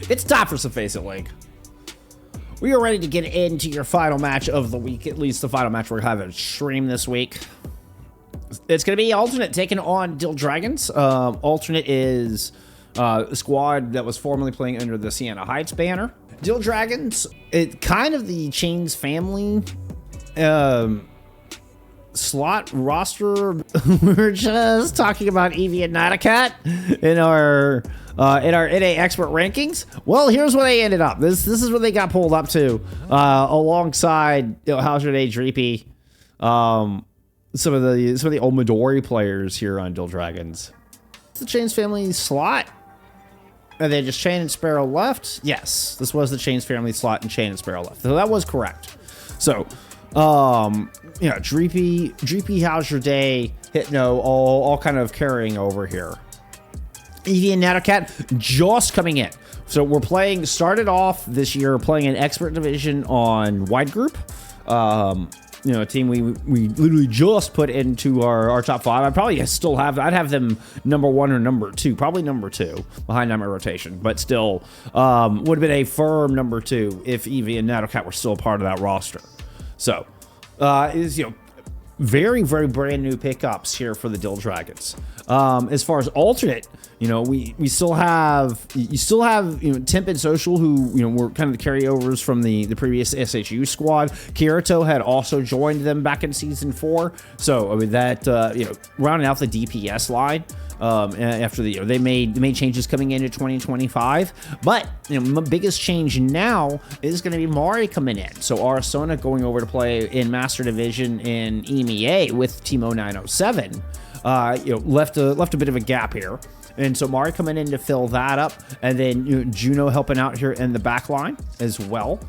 It's time for some FACEIT League. We are ready to get into your final match of the week, at least the final match we're having stream this week. It's going to be Alternate taking on Dhill Dragons. Alternate is a squad that was formerly playing under the Sienna Heights banner. Dhill Dragons, it kind of the Chains family slot roster. We were just talking about Eevee and Natacat in our NA expert rankings. Well, here's where they ended up. This is where they got pulled up to, alongside Hauser Day Dreepy, some of the old Midori players here on Dhill Dragons. The Chains family slot. And then just Chain and Sparrow left. Yes, this was the Chains family slot and Chain and Sparrow left. So that was correct. So, Dreepy, How's Your Day, Hypno, all kind of carrying over here. Eevee and Natacat just coming in. So we're started off this year playing an expert division on wide group. A team we literally just put into our top 5. I'd have them number 1 or number 2, probably number 2 behind my rotation, but still would have been a firm number 2 if Eevee and Natacat were still a part of that roster. So, very, very brand new pickups here for the Dhill Dragons. As far as alternate, we still have Temp and Social, who were kind of the carryovers from the previous SHU squad. Kirito had also joined them back in season 4, so I mean that rounding out the DPS line. After they made changes coming into 2025, but my biggest change now is going to be Mari coming in. So Arsona going over to play in Master Division in EMEA with Team 0907, left a bit of a gap here. And so Mari coming in to fill that up, and then Juno helping out here in the back line as well.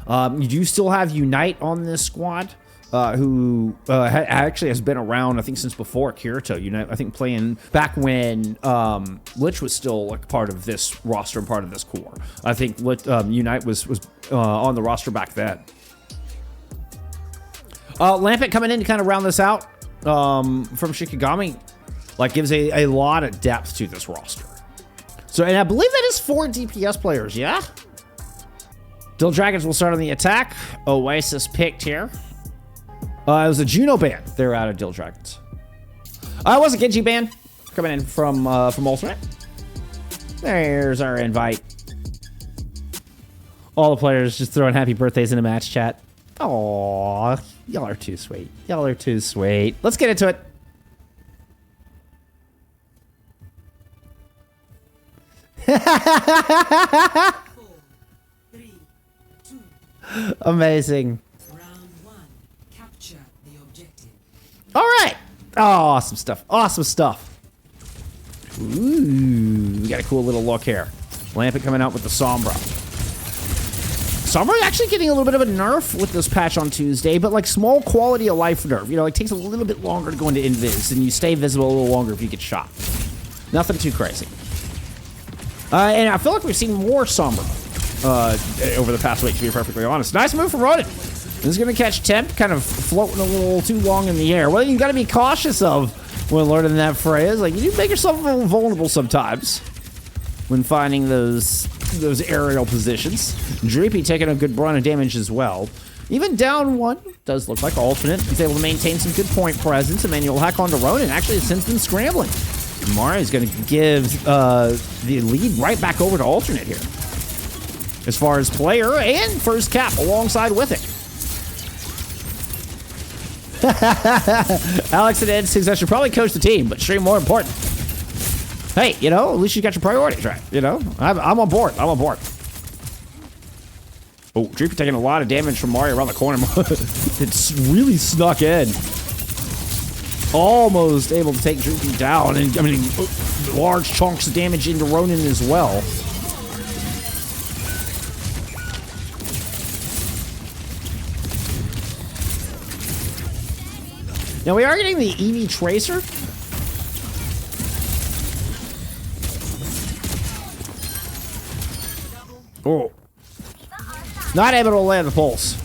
You do still have Unite on this squad, who actually has been around, I think, since before Kirito. Unite, I think, playing back when Lich was still like part of this roster and part of this core. I think Unite was on the roster back then. Lampet coming in to kind of round this out from Shikigami. Gives a lot of depth to this roster. So, and I believe that is 4 DPS players, yeah? Dhill Dragons will start on the attack. Oasis picked here. It was a Juno ban. They're out of Dhill Dragons. It was a Genji ban coming in from Alternate. There's our invite. All the players just throwing happy birthdays in the match chat. Aww, y'all are too sweet. Y'all are too sweet. Let's get into it. Amazing. Round 1. Capture the objective. All right. Oh, awesome stuff. Awesome stuff. Ooh, we got a cool little look here. Lampet coming out with the Sombra. Sombra actually getting a little bit of a nerf with this patch on Tuesday, but small quality of life nerf. It takes a little bit longer to go into invis, and you stay visible a little longer if you get shot. Nothing too crazy. And I feel like we've seen more Sombra over the past week, to be perfectly honest. Nice move from Ronin. This is going to catch Temp, kind of floating a little too long in the air. Well, you got to be cautious of when learning that phrase. You do make yourself a little vulnerable sometimes when finding those aerial positions. Dreepy taking a good brunt of damage as well. Even down 1, does look like Alternate. He's able to maintain some good point presence. Emmanuel hack onto Ronin. Actually, has since been scrambling. Mari is going to give the lead right back over to Alternate here, as far as player and first cap alongside with it. Alex and Ed thinks I should probably coach the team, but stream more important. Hey, at least you got your priorities right. I'm on board. I'm on board. Oh, Dreepy taking a lot of damage from Mari around the corner. It's really snuck in. Almost able to take Dreepy down, and large chunks of damage into Ronin as well. Now we are getting the Eevee Tracer. Oh. Not able to land the pulse.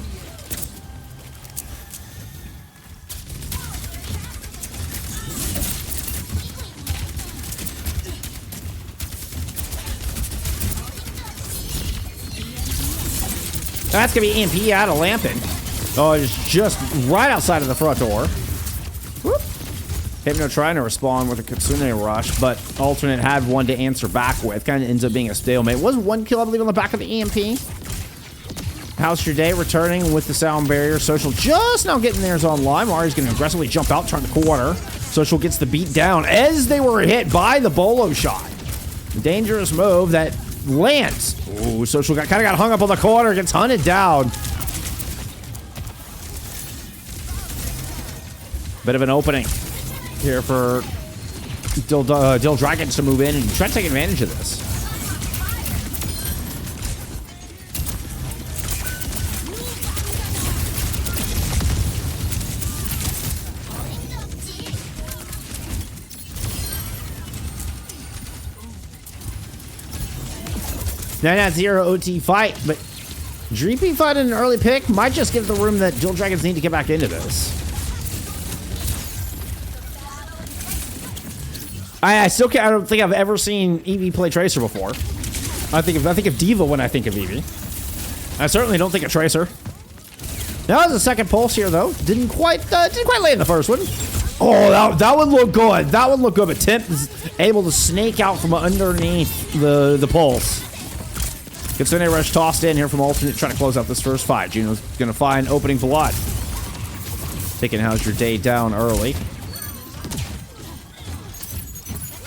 That's gonna be EMP out of Lampin. Oh, it's just right outside of the front door. Whoop. Hypno trying to respond with a Kitsune Rush, but Alternate had one to answer back with. Kind of ends up being a stalemate. Was one kill, I believe, on the back of the EMP. How's your day? Returning with the sound barrier. Social just now getting theirs online. Mari's going to aggressively jump out, turn the corner. Social gets the beat down as they were hit by the bolo shot. Dangerous move that lands. Ooh, Social kind of got hung up on the corner, gets hunted down. Bit of an opening here for Dhill Dragons to move in and try to take advantage of this. Not 0 OT fight, but Dreepy fight in an early pick might just give the room that Dhill Dragons need to get back into this. I still can't. I don't think I've ever seen Eevee play Tracer before. I think of Diva when I think of Eevee. I certainly don't think of Tracer. That was the second pulse here, though. Didn't quite lay in the first one. Oh, that would look good. That would look good. But Temp is able to snake out from underneath the pulse. Kitsune Rush tossed in here from Alternate, trying to close out this first fight. Juno's going to find opening blood. Taking How's Your Day down early.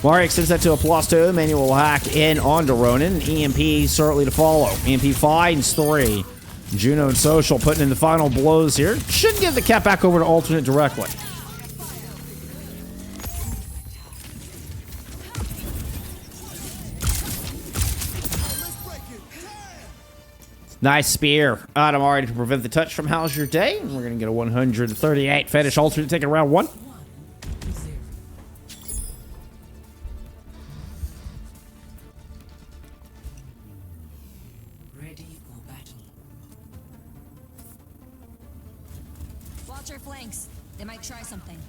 Mari extends that to a +2. Manual hack in onto Ronin. EMP certainly to follow. EMP finds 3. Juno and Social putting in the final blows here. Should give the cap back over to Alternate directly. Nice spear out of Mari to prevent the touch from How's Your Day. And we're going to get a 138 finish. Alternate taking round 1. Ready for battle. Watch your flanks. They might try something.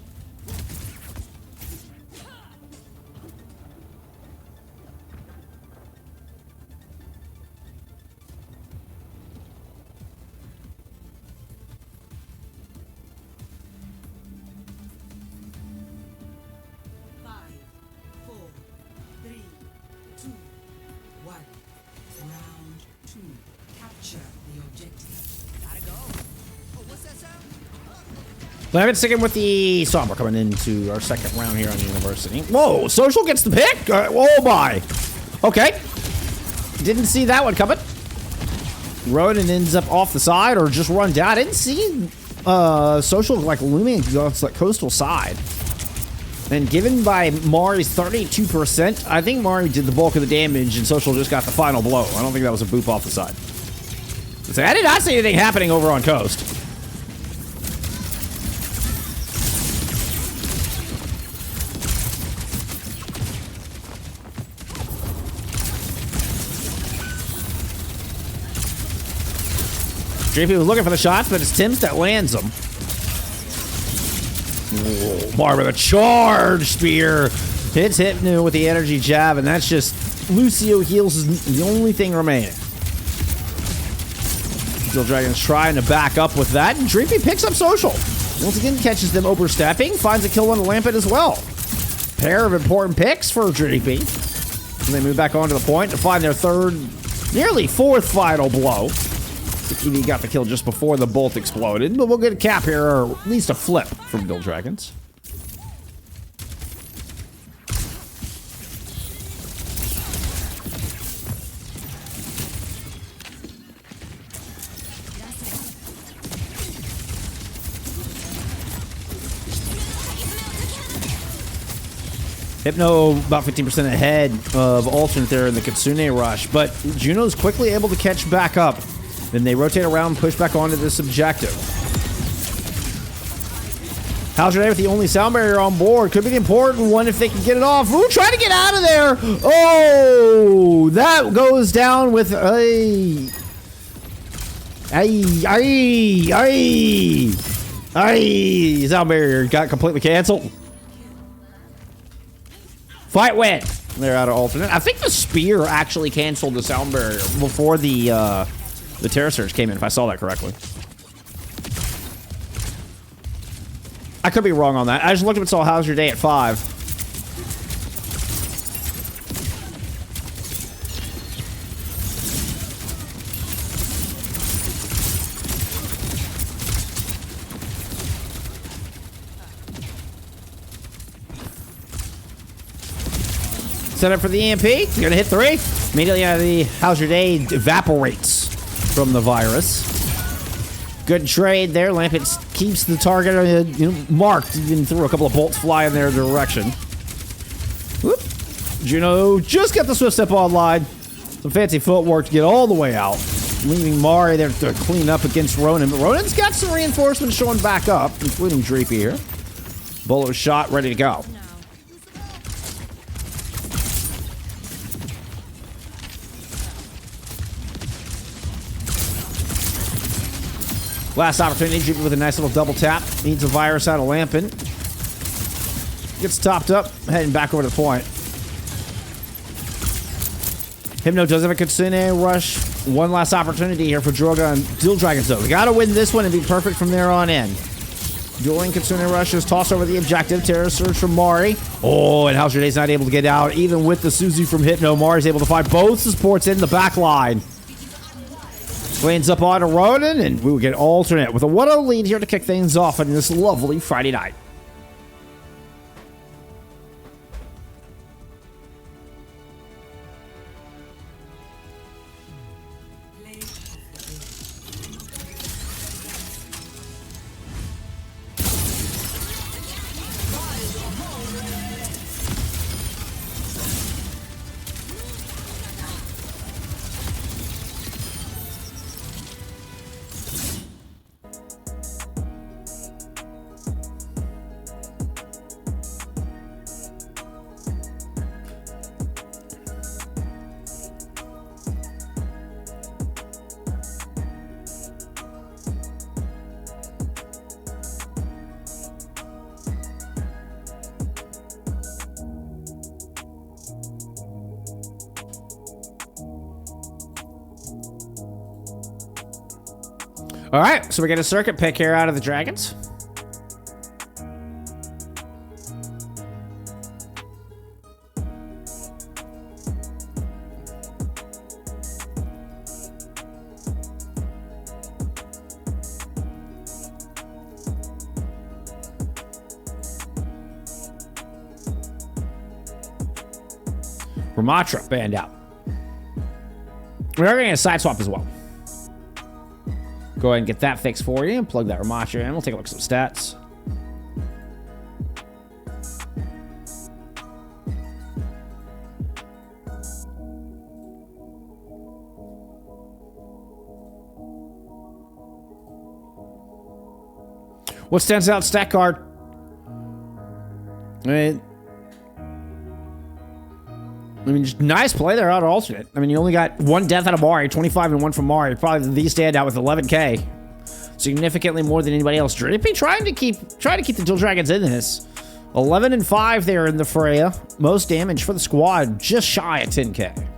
Well, I've been sticking with the Sombra coming into our second round here on the University. Whoa, Social gets the pick? Oh my. Okay. Didn't see that one coming. Ronin ends up off the side or just run down. I didn't see Social like looming against that coastal side. And given by Mari's 32%, I think Mari did the bulk of the damage and Social just got the final blow. I don't think that was a boop off the side. I did not see anything happening over on coast. JP was looking for the shots, but it's Tim's that lands them. Mar with a charge spear. Hits Hypno with the energy jab, and that's just Lucio heals is the only thing remaining. Dhill Dragons trying to back up with that, and Dreepy picks up Social. Once again, catches them overstepping, finds a kill on the Lampet as well. Pair of important picks for Dreepy. And they move back onto the point to find their third, nearly fourth final blow. Eevee got the kill just before the bolt exploded, but we'll get a cap here, or at least a flip from Dhill Dragons. Hypno about 15% ahead of Alternate there in the Kitsune Rush, but Juno's quickly able to catch back up. Then they rotate around, push back onto this objective. How's Your Day with the only sound barrier on board? Could be the important one if they can get it off. Ooh, trying to get out of there. Oh, that goes down with a... Sound barrier got completely canceled. Fight win. They're out of Alternate. I think the spear actually canceled the sound barrier before the The Terror Surge came in, if I saw that correctly. I could be wrong on that. I just looked up and saw how's your day at 5. Set up for the EMP. You're gonna hit 3. Immediately out of the how's your day evaporates from the virus. Good trade there. Lampet keeps the target marked. Even threw a couple of bolts fly in their direction. Whoop. Juno just got the Swift Step online. Some fancy footwork to get all the way out. Leaving Mari there to clean up against Ronan. But Ronan's got some reinforcements showing back up, including Dreepy here. Bolo shot ready to go. Last opportunity, Dreepy with a nice little double tap. Needs a virus out of Lampin. Gets topped up, heading back over to the point. Hypno does have a Kitsune rush. One last opportunity here for Droga and Dhill Dragons, though. We gotta win this one and be perfect from there on in. Dueling Kitsune rushes, toss over the objective. Terror Surge from Mari. Oh, and How's Your Day's not able to get out. Even with the Suzu from Hypno, Mari's able to find both the supports in the back line. Lanes up on to Ronan, and we will get alternate with a 1-0 lead here to kick things off on this lovely Friday night. All right, so we get a circuit pick here out of the Dragons. Ramatra banned out. We are going to get a side swap as well. Go ahead and get that fixed for you and plug that Ramatra in. We'll take a look at some stats. What stands out, stat card? I mean, just nice play there out of alternate. I mean, you only got 1 death out of Mari, 25 and 1 from Mari. Probably the standout with 11k, significantly more than anybody else. Drippy trying to keep the Dhill Dragons in this. 11 and 5 there in the Freya. Most damage for the squad, just shy of 10k.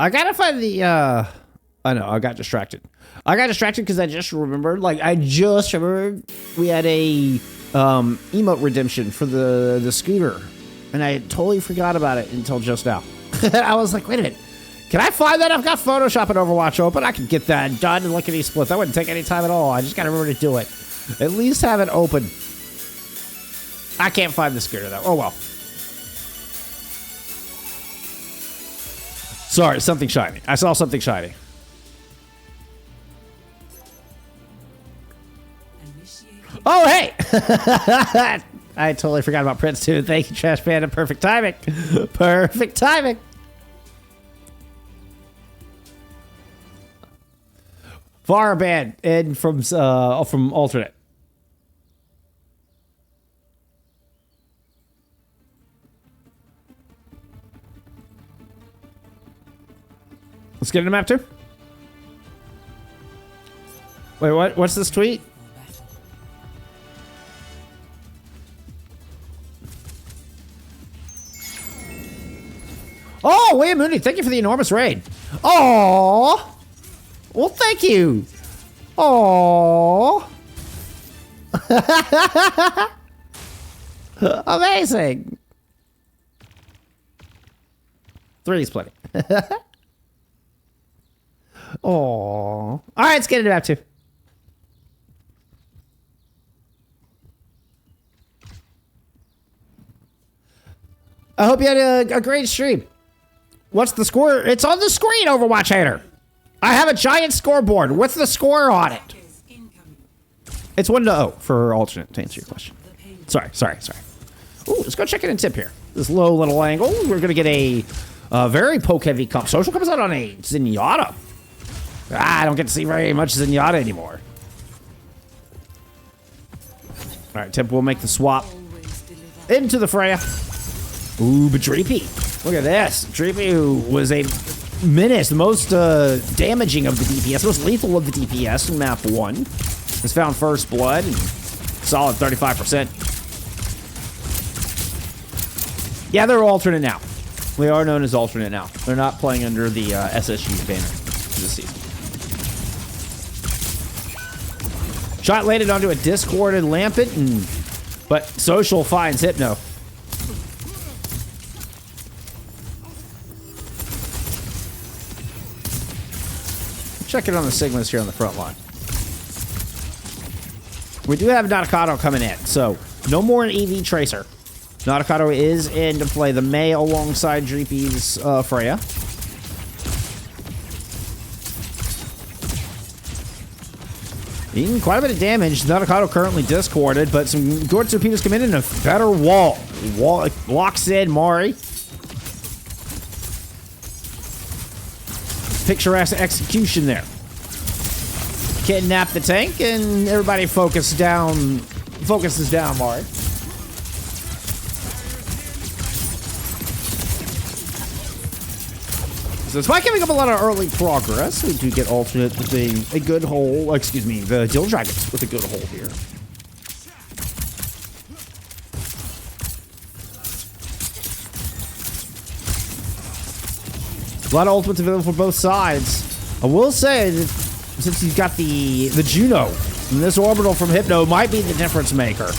I gotta find the, I know, I got distracted. I got distracted because I just remembered, we had a, emote redemption for the scooter. And I totally forgot about it until just now. I was like, wait a minute. Can I find that? I've got Photoshop and Overwatch open. I can get that done and lickety split. That wouldn't take any time at all. I just gotta remember to do it. At least have it open. I can't find the scooter though. Oh well. Sorry, something shiny. I saw something shiny. Oh, hey! I totally forgot about Prince, too. Thank you, Trash Panda. Perfect timing. Perfect timing. Far band in from alternate. Let's get into map 2. Wait, what? What's this tweet? Oh, William Mooney, thank you for the enormous raid. Oh, well, thank you. Oh, amazing. 3 is plenty. Oh, all right, let's get into map 2. I hope you had a great stream. What's the score? It's on the screen, Overwatch hater. I have a giant scoreboard. What's the score on it? It's 1-0 for alternate, to answer your question. Sorry. Ooh, let's go check it in tip here. This low little angle. We're going to get a very poke-heavy comp. Social comes out on a Zenyatta. I don't get to see very much Zenyatta anymore. All right, Tip will make the swap into the Freya. Ooh, but Dreepy. Look at this. Dreepy, who was a menace, the most damaging of the DPS, most lethal of the DPS in map 1, has found first blood and solid 35%. Yeah, they're alternate now. They are known as alternate now. They're not playing under the SSU banner this season. Shot landed onto a discorded Lampet, but Social finds Hypno. Check it on the Sigmas here on the front line. We do have Natakado coming in, so no more an EV Tracer. Natakado is in to play the Mei alongside Dreepy's Freya. Eating quite a bit of damage. Natakado currently discorded, but some good torpedoes come in and a better wall. Wall locks in Mari. Picturesque execution there. Kidnap the tank and everybody focuses down Mari. So despite giving up a lot of early progress, we do get alternate with a good hole. Excuse me, the Dhill Dragons with a good hole here. A lot of ultimates available for both sides. I will say that since he's got the Juno, and this orbital from Hypno might be the difference maker.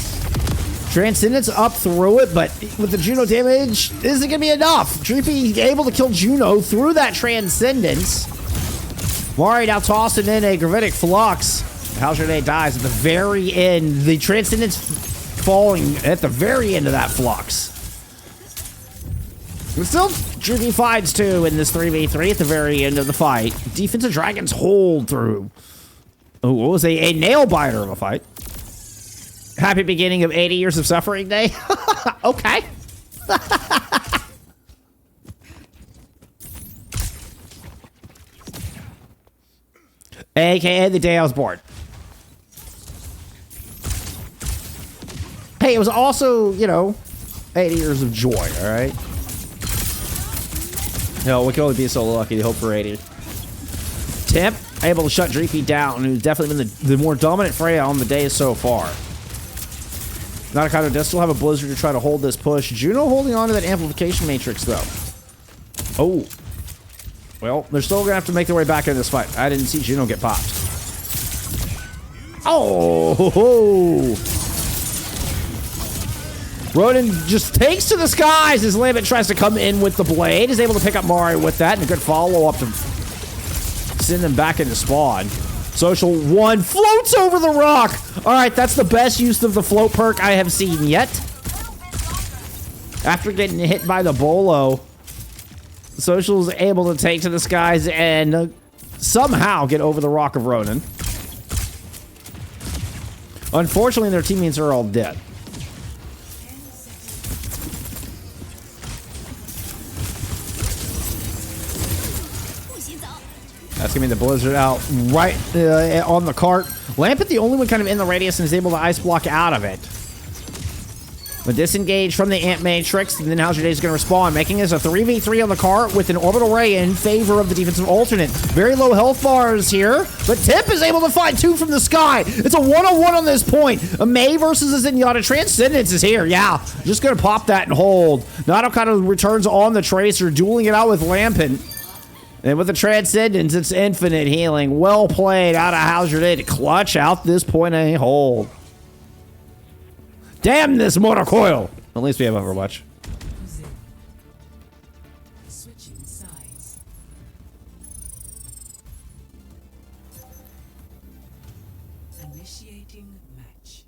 Transcendence up through it, but with the Juno damage, isn't going to be enough. Dreepy able to kill Juno through that Transcendence. Mari now tossing in a Gravitic Flux. Haljarday dies at the very end. The Transcendence falling at the very end of that Flux. But still, Dreepy finds 2 in this 3v3 at the very end of the fight. Defensive Dragons hold through. Oh, what was a nail biter of a fight. Happy beginning of 80 years of suffering day. Okay. AKA the day I was born. Hey, it was also, 80 years of joy, all right? No, we can only be so lucky to hope for 80. Temp, able to shut Dreepy down, who's definitely been the more dominant Freya on the day so far. Natakado does still have a Blizzard to try to hold this push. Juno holding on to that amplification matrix, though. Oh. Well, they're still going to have to make their way back into this fight. I didn't see Juno get popped. Oh! Ho, ho. Ronan just takes to the skies as Lambert tries to come in with the blade. Is able to pick up Mari with that, and a good follow-up to send them back into spawn. Social 1 floats over the rock. All right, that's the best use of the float perk I have seen yet. After getting hit by the Bolo, Social's able to take to the skies and somehow get over the rock of Ronan. Unfortunately, their teammates are all dead. That's going to be the Blizzard out right on the cart. Lampet, the only one kind of in the radius, and is able to ice block out of it. A disengage from the Ant Matrix, and then How's Your Day is going to respond, making this a 3v3 on the cart with an orbital ray in favor of the defensive alternate. Very low health bars here, but Tip is able to find 2 from the sky. It's a 1-on-1 on this point. A May versus a Zenyatta. Transcendence is here. Yeah, just going to pop that and hold. Nado kind of returns on the Tracer, dueling it out with Lampin. And with the Transcendence, it's infinite healing. Well played out of How's Your Day to clutch out this point A hold. Damn this motor coil! At least we have Overwatch. Switching sides. Initiating match.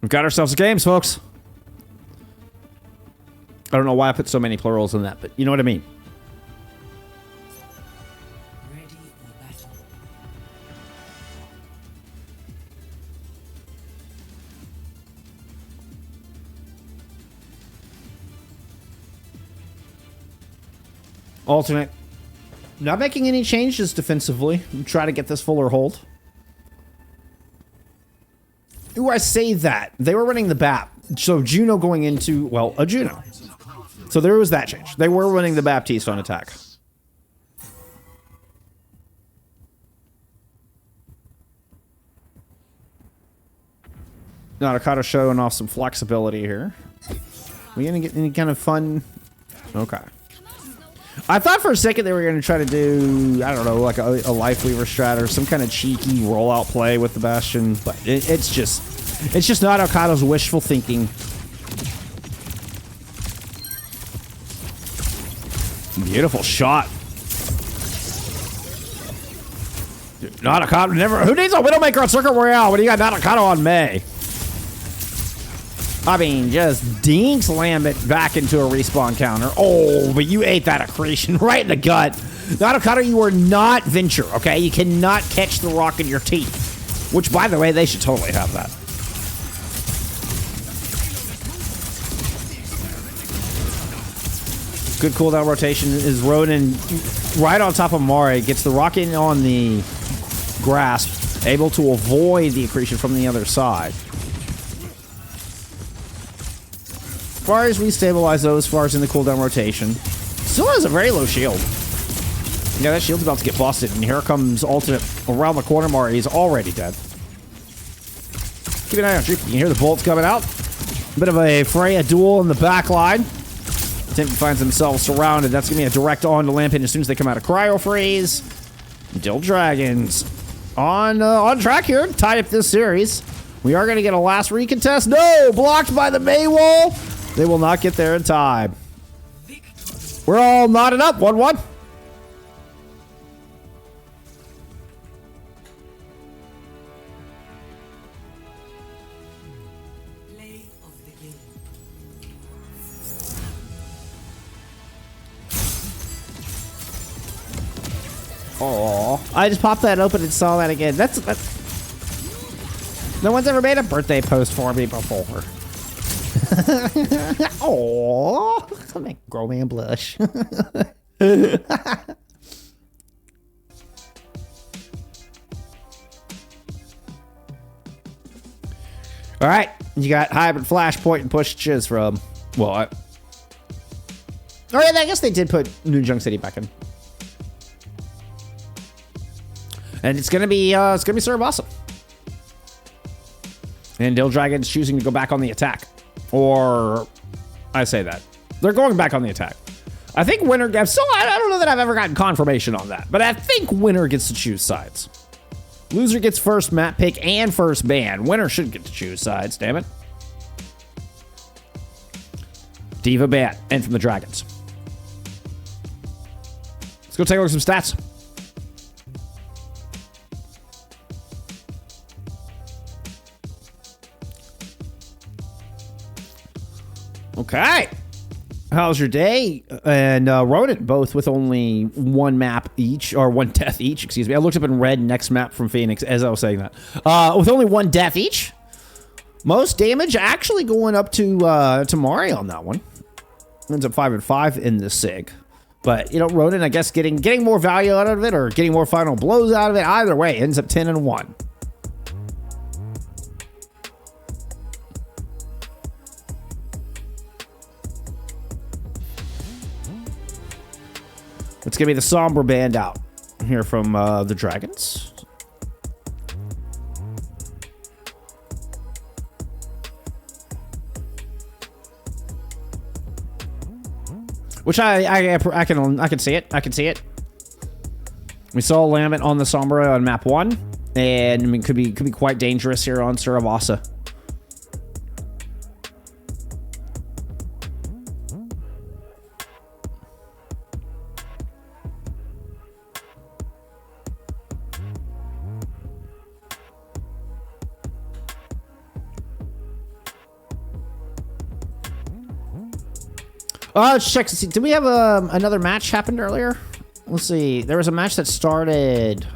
We've got ourselves a games, folks. I don't know why I put so many plurals in that, but you know what I mean. Ready for battle. Alternate. Not making any changes defensively. Try to get this fuller hold. Ooh, I say that. They were running the BAP. So Juno going into, well, a Juno. So there was that change. They were running the Baptiste on attack. Nakata showing off some flexibility here. We gonna get any kind of fun? Okay. I thought for a second they were going to try to do, I don't know, like a life lever strat or some kind of cheeky rollout play with the Bastion, but it's just not Okada's wishful thinking. Beautiful shot. Not Okada, never. Who needs a Widowmaker on Circuit Royale when you got not Okada on May? I mean, just dinks Lambert back into a respawn counter. Oh, but you ate that accretion right in the gut. Nadokata, you are not Venture, okay? You cannot catch the rock in your teeth. Which, by the way, they should totally have that. Good cooldown rotation is Ronin right on top of Mari. Gets the rocket on the grasp. Able to avoid the accretion from the other side. Fars restabilize those Fars in the cooldown rotation. Still has a very low shield. Yeah, that shield's about to get busted, and here comes Ultimate around the corner. Mari is already dead. Keep an eye on Juke. You can hear the bolts coming out. Bit of a Freya duel in the back line. Tim finds himself surrounded. That's going to be a direct on to Lampin as soon as they come out of Cryo Freeze. Dhill Dragons on track here to tie up this series. We are going to get a last recontest. No! Blocked by the May wall. They will not get there in time. We're all knotted up. 1-1. Play of the game. Oh, I just popped that open and saw that again. That's no one's ever made a birthday post for me before. Oh, make grown man blush. All right, you got hybrid flashpoint and push chiz from. Well, oh yeah, I guess they did put New Junk City back in, and it's gonna be Suravasa. And Dhill Dragon's choosing to go back on the attack. Or, I say that. They're going back on the attack. I think winner gets... I don't know that I've ever gotten confirmation on that. But I think winner gets to choose sides. Loser gets first map pick and first ban. Winner should get to choose sides, damn it. Diva ban. And from the Dragons. Let's go take a look at some stats. Okay. How's your day? And Ronin, both with only one map each, or one death each, excuse me. I looked up in red next map from Phoenix as I was saying that. With only one death each. Most damage actually going up to Mari on that one. Ends up 5-5 in the SIG. But, you know, Ronan, I guess getting more value out of it or getting more final blows out of it, either way, ends up 10-1. It's going to be the Sombra band out here from the Dragons. Which I can see it. I can see it. We saw Lambent on the Sombra on map 1, and I mean, could be quite dangerous here on Suravasa. Let's check to see. Did we have another match happened earlier? Let's see. There was a match that started.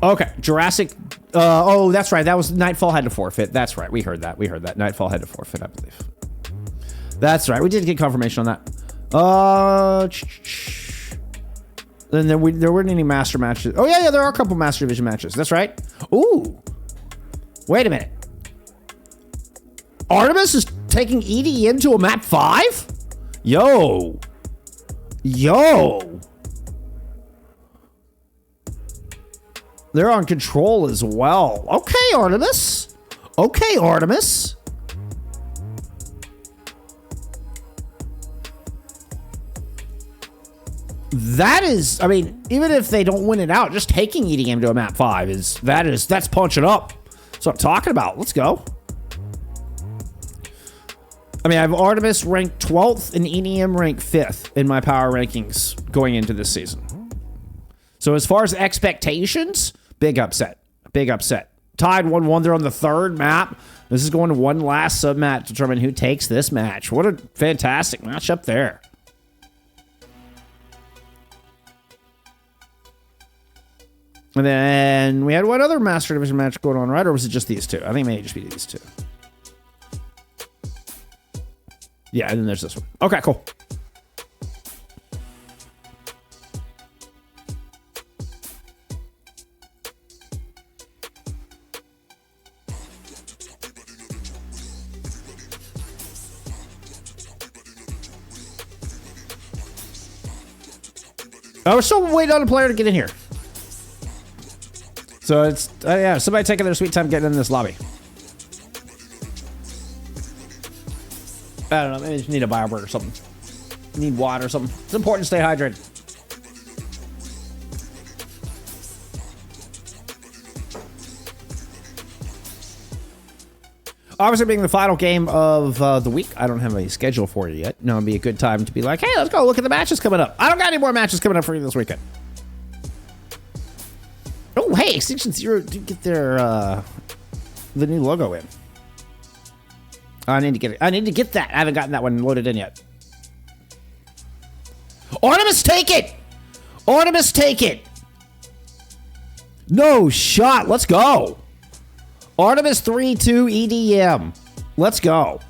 Okay, Jurassic. Oh, that's right. That was Nightfall had to forfeit. That's right. We heard that. Nightfall had to forfeit, I believe. That's right. We did get confirmation on that. Then there weren't any master matches. Oh yeah, there are a couple master division matches. That's right. Ooh. Wait a minute. Artemis is taking EDM to a map 5? Yo. They're on control as well. Okay, Artemis. That is, I mean, even if they don't win it out, just taking EDM to a map 5 that's punching up. That's what I'm talking about. Let's go. I mean, I have Artemis ranked 12th and EDM ranked 5th in my power rankings going into this season. So as far as expectations, big upset. Tied 1-1. They're on the 3rd map. This is going to one last sub-match to determine who takes this match. What a fantastic matchup there. And then we had one other Master Division match going on, right? Or was it just these two? I think it may just be these two. Yeah, and then there's this one. Okay, cool. I was still waiting on a player to get in here. So it's, yeah, somebody taking their sweet time getting in this lobby. I don't know, maybe just need a BioBird or something. Need water or something. It's important to stay hydrated. Obviously, being the final game of the week, I don't have a schedule for you yet. No, it'd be a good time to be like, hey, let's go look at the matches coming up. I don't got any more matches coming up for you this weekend. Oh, hey, Extinction Zero did get their the new logo in. I need to get it. I need to get that. I haven't gotten that one loaded in yet. Artemis, take it! Artemis, take it! No shot. Let's go. Artemis 3-2 EDM. Let's go.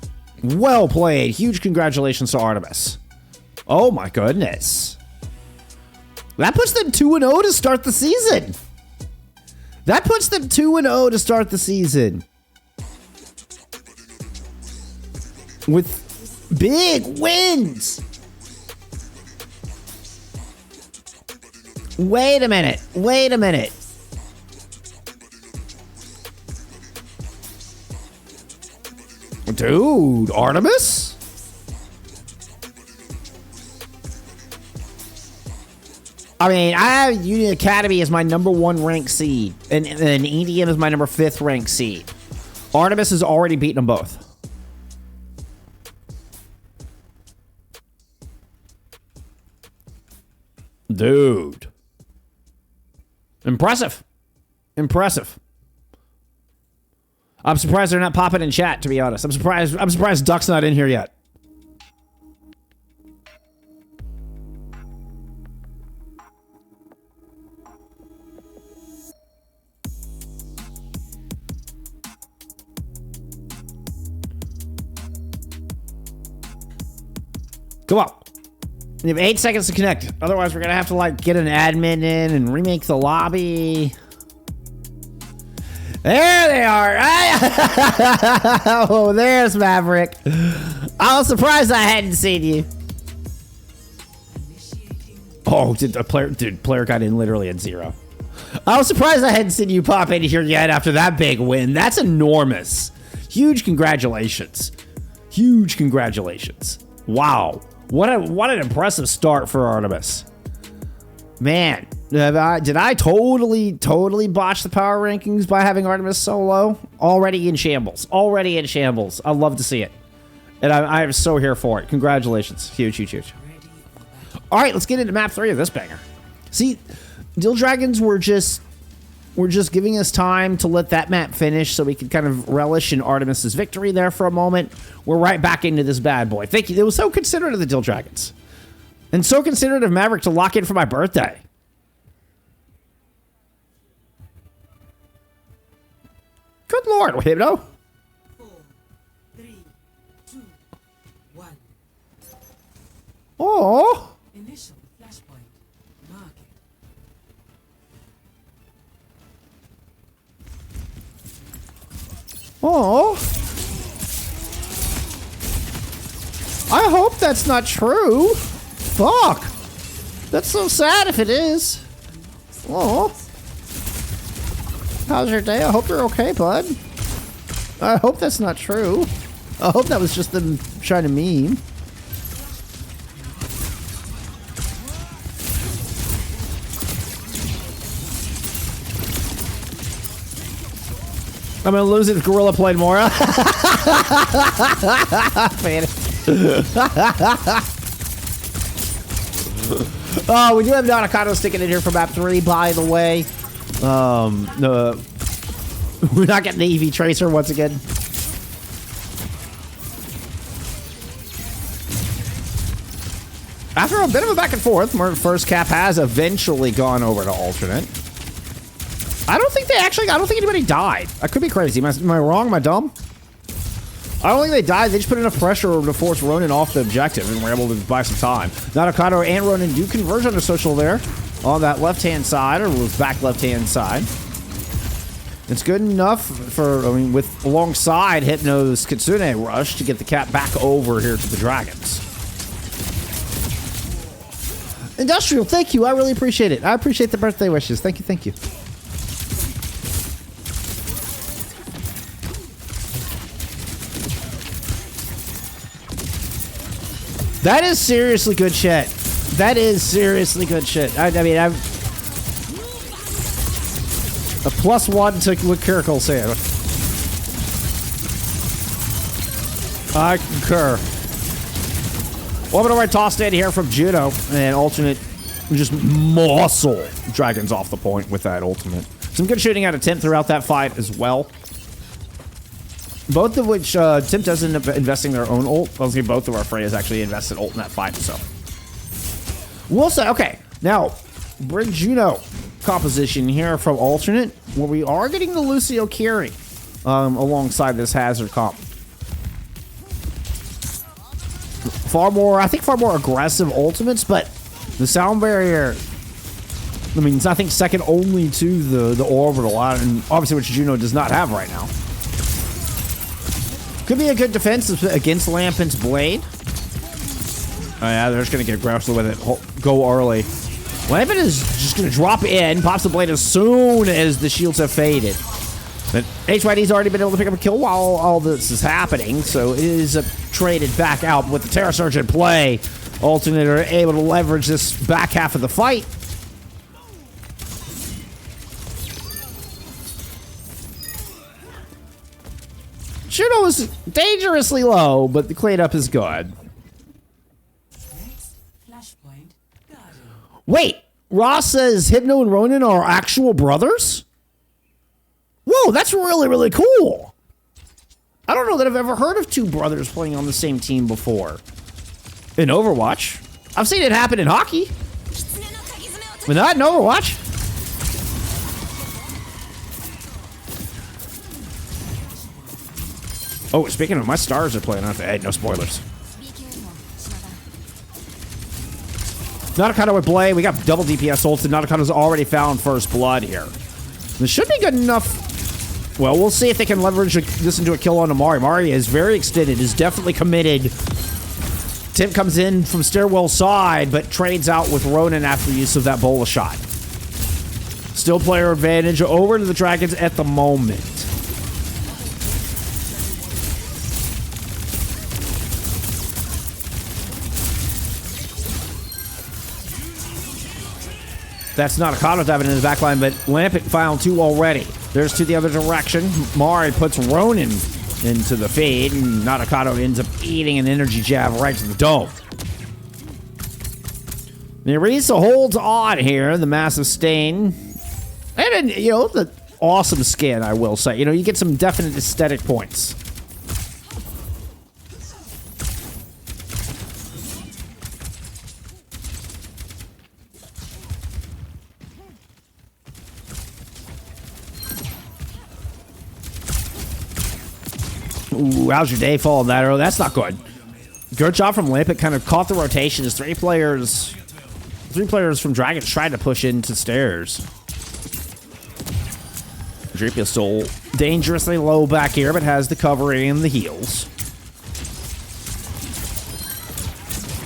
Well played. Huge congratulations to Artemis. Oh my goodness. That puts them 2-0 to start the season. That puts them 2-0 to start the season. With big wins. Wait a minute. Wait a minute. Dude, Artemis? I mean, I have Union Academy as my #1 ranked seed, and EDM is my #5 ranked seed. Artemis has already beaten them both. Dude. Impressive. Impressive. I'm surprised they're not popping in chat, to be honest. I'm surprised Duck's not in here yet. Come on. You have 8 seconds to connect. Otherwise, we're going to have to, like, get an admin in and remake the lobby. There they are. Oh, there's Maverick. I was surprised I hadn't seen you. Oh, player got in literally at 0. I was surprised I hadn't seen you pop in here yet after that big win. That's enormous. Huge congratulations. Huge congratulations. Wow. What an impressive start for Artemis. Man, did I totally botch the power rankings by having Artemis so low? Already in shambles. Already in shambles. I love to see it. And I am so here for it. Congratulations. Huge, huge, huge. All right, let's get into map 3 of this banger. See, Dhill Dragons were just giving us time to let that map finish so we could kind of relish in Artemis's victory there for a moment. We're right back into this bad boy. Thank you. It was so considerate of the Dhill Dragons. And so considerate of Maverick to lock in for my birthday. Good Lord, Hypno. 4, 3, 2, 1. Oh. Initial flashpoint. Market. Oh. I hope that's not true. Fuck. That's so sad if it is. Oh. How's your day? I hope you're okay, bud. I hope that's not true. I hope that was just them trying to meme. I'm gonna lose it if Gorilla played more. Man. Oh, we do have Nakano sticking in here for map 3, by the way. No, we're not getting the EV Tracer once again. After a bit of a back and forth, first cap has eventually gone over to alternate. I don't think anybody died. I could be crazy. Am I wrong? Am I dumb? I don't think they died. They just put enough pressure to force Ronin off the objective and were able to buy some time. Nakano and Ronin do converge on the social there on that left-hand side, or was back left-hand side. It's good enough for, with alongside Hypno's Kitsune rush to get the cap back over here to the Dragons. Industrial, thank you. I really appreciate it. I appreciate the birthday wishes. Thank you, thank you. That is seriously good shit. That is seriously good shit. I mean, I'm a +1 to Lyrical saying. I concur. Well, I'm gonna toss in here from Juno and alternate just muscle Dragons off the point with that ultimate. Some good shooting out of Tim throughout that fight as well. Both of which Tim does end up investing their own ult. I was saying both of our Freyas actually invested ult in that fight, so. We'll say, okay, now, bring Juno composition here from alternate, where we are getting the Lucio carry alongside this hazard comp. Far more aggressive ultimates, but the sound barrier, I mean, it's I think second only to the orbital, and obviously which Juno does not have right now. Could be a good defense against Lampin's blade. Oh yeah, they're just gonna get aggressive with it. Go early. Lampin is just gonna drop in, pops the blade as soon as the shields have faded. But HYD's already been able to pick up a kill while all this is happening, so it is traded back out with the Terra Surge in play. Alternate are able to leverage this back half of the fight. Juno is dangerously low, but the cleanup is good. Next flashpoint. Garden. Wait, Ross says Hypno and Ronin are actual brothers? Whoa, that's really, really cool. I don't know that I've ever heard of two brothers playing on the same team before. In Overwatch. I've seen it happen in hockey. But not in Overwatch. Oh, speaking of, my stars are playing out the hey, no spoilers. Natakata with Blade. We got double DPS ults, and Natakata's already found first blood here. This should be good enough. Well, we'll see if they can leverage this into a kill on Amari. Amari is very extended, is definitely committed. Tim comes in from stairwell side, but trades out with Ronin after use of that bola shot. Still player advantage over to the Dragons at the moment. That's not Nakata diving in the backline, but Lampet found 2 already. There's to the other direction. Mari puts Ronin into the fade, and Nakata ends up eating an energy jab right to the dome. Nerissa holds on here, the massive stain. And, you know, the awesome skin, I will say. You know, you get some definite aesthetic points. Ooh, how's your day falling that early? That's not good. Good job from Lampet. Kind of caught the rotation as three players from Dragons tried to push into stairs. Dripia still dangerously low back here, but has the cover and the heals.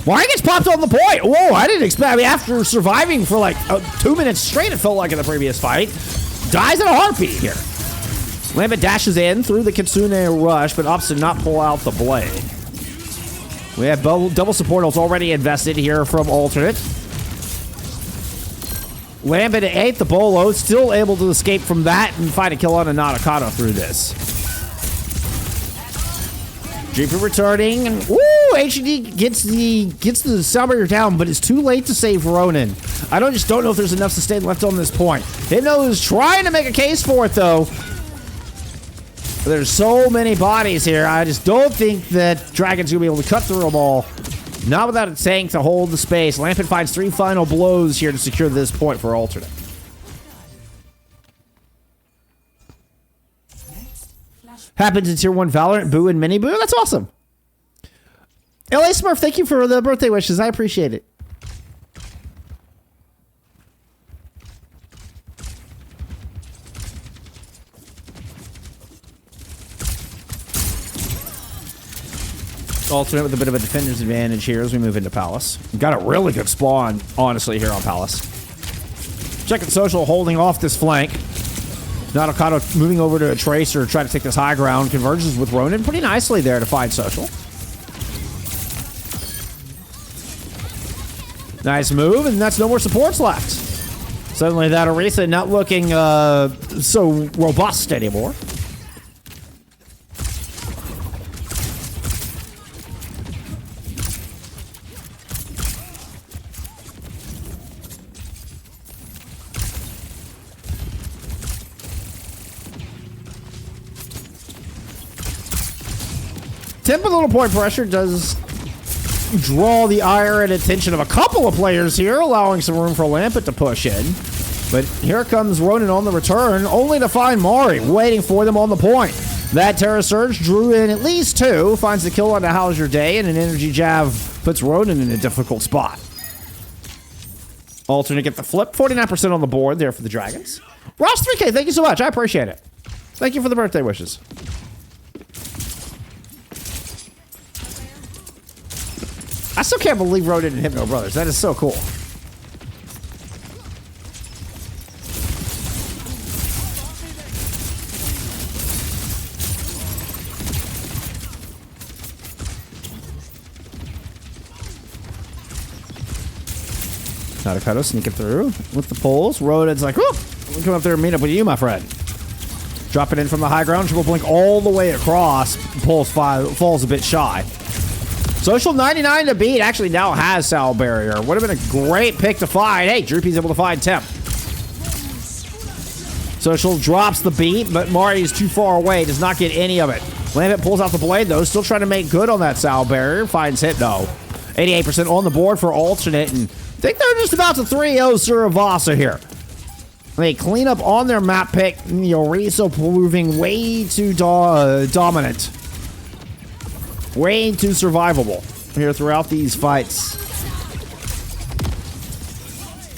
Why gets popped on the point? Whoa, I didn't expect. I mean, after surviving for like 2 minutes straight, it felt like in the previous fight. Dies in a heartbeat here. Lampet dashes in through the Kitsune rush, but opts to not pull out the blade. We have double support ults already invested here from Alternate. Lampet ate the bolo, still able to escape from that and find a kill on a Natakata through this. Jeeper returning, and woo! HD gets the Soundbreaker down, but it's too late to save Ronin. I just don't know if there's enough sustain left on this point. Hypno is trying to make a case for it, though. There's so many bodies here. I just don't think that Dragon's gonna be able to cut through them all. Not without a tank to hold the space. Lampet finds 3 final blows here to secure this point for Alternate. Happens in Tier 1 Valorant, Boo and Mini Boo. That's awesome. LA Smurf, thank you for the birthday wishes. I appreciate it. Alternate with a bit of a defender's advantage here as we move into Palace. Got a really good spawn, honestly, here on Palace. Checking Social holding off this flank. Natakata moving over to a Tracer, trying to take this high ground. Converges with Ronin pretty nicely there to find Social. Nice move, and that's no more supports left. Suddenly that Orisa not looking so robust anymore. Temp with a little point pressure does draw the ire and attention of a couple of players here, allowing some room for Lampet to push in. But here comes Ronin on the return, only to find Mari waiting for them on the point. That Terra Surge drew in at least 2, finds the kill on the How's Your Day, and an energy jab puts Ronin in a difficult spot. Alternate get the flip, 49% on the board there for the Dragons. Ross 3K, thank you so much, I appreciate it. Thank you for the birthday wishes. I still can't believe Ronin and Hypno brothers. That is so cool. Natakata sneaking through with the pulls. Ronin's like, whoop, let me come up there and meet up with you, my friend. Drop it in from the high ground. Triple blink all the way across. Pulls falls a bit shy. Social 99 to beat actually now has Sal Barrier. Would have been a great pick to find. Hey, Droopy's able to find Temp. Social drops the beat, but Mari's too far away. Does not get any of it. Lampet pulls out the blade, though. Still trying to make good on that Sal Barrier. Finds Hypno. 88% on the board for Alternate, and I think they're just about to 3-0 Suravasa here. They clean up on their map pick. Yoriso proving way too dominant. Way too survivable here throughout these fights.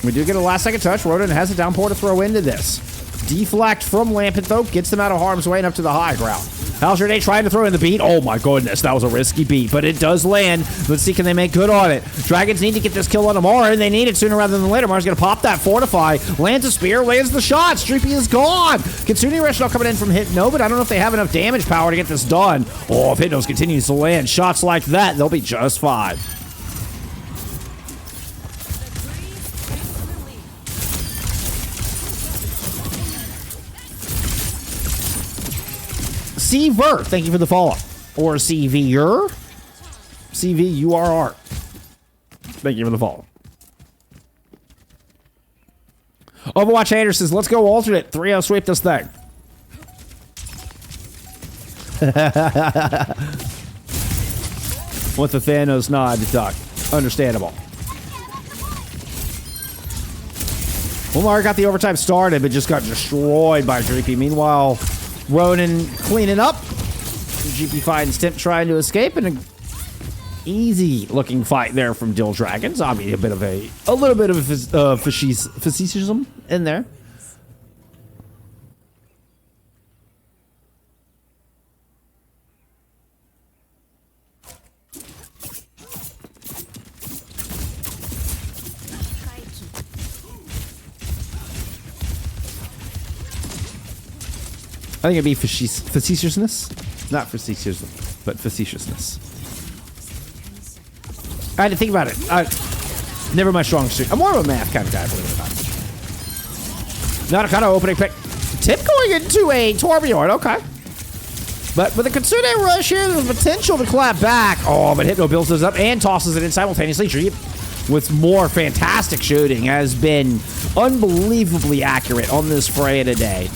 We do get a last-second touch. Ronan has a downpour to throw into this. Deflect from Lampent, though, gets them out of harm's way and up to the high ground. Haljarday trying to throw in the beat. Oh my goodness, that was a risky beat, but it does land. Let's see, can they make good on it? Dragons need to get this kill on Amara, and they need it sooner rather than later. Mara's going to pop that Fortify, lands a spear, lands the shot. Streepy is gone. Kitsune Rush now coming in from Hypno, but I don't know if they have enough damage power to get this done. Oh, if Hypnos continues to land shots like that, they'll be just fine. Seaver, thank you for the follow. Or CVer. CVURR. Thank you for the follow. Overwatch Hater says, let's go alternate. 3-0 sweep this thing. With the Thanos nod to Duck. Understandable. Omar got the overtime started, but just got destroyed by Dreepy. Meanwhile, Ronan cleaning up. GP finds Timp trying to escape, and an easy-looking fight there from Dhill Dragons. Obviously, a little bit of faceticism in there. I think it'd be facetiousness. Not facetiousness, but facetiousness. I had to think about it. Never my strong suit. I'm more of a math kind of guy, believe it or not. Not a kind of opening pick. Tip going into a Torbjorn, okay. But with a Kitsune Rush here, there's potential to clap back. Oh, but Hypno builds this up and tosses it in simultaneously. Dreep, with more fantastic shooting, has been unbelievably accurate on this fray today.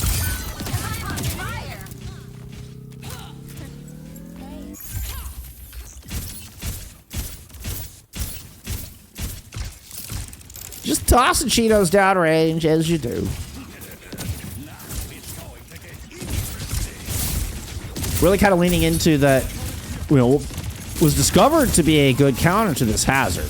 Just tossing Cheetos downrange as you do. Really kind of leaning into that, you know, was discovered to be a good counter to this hazard.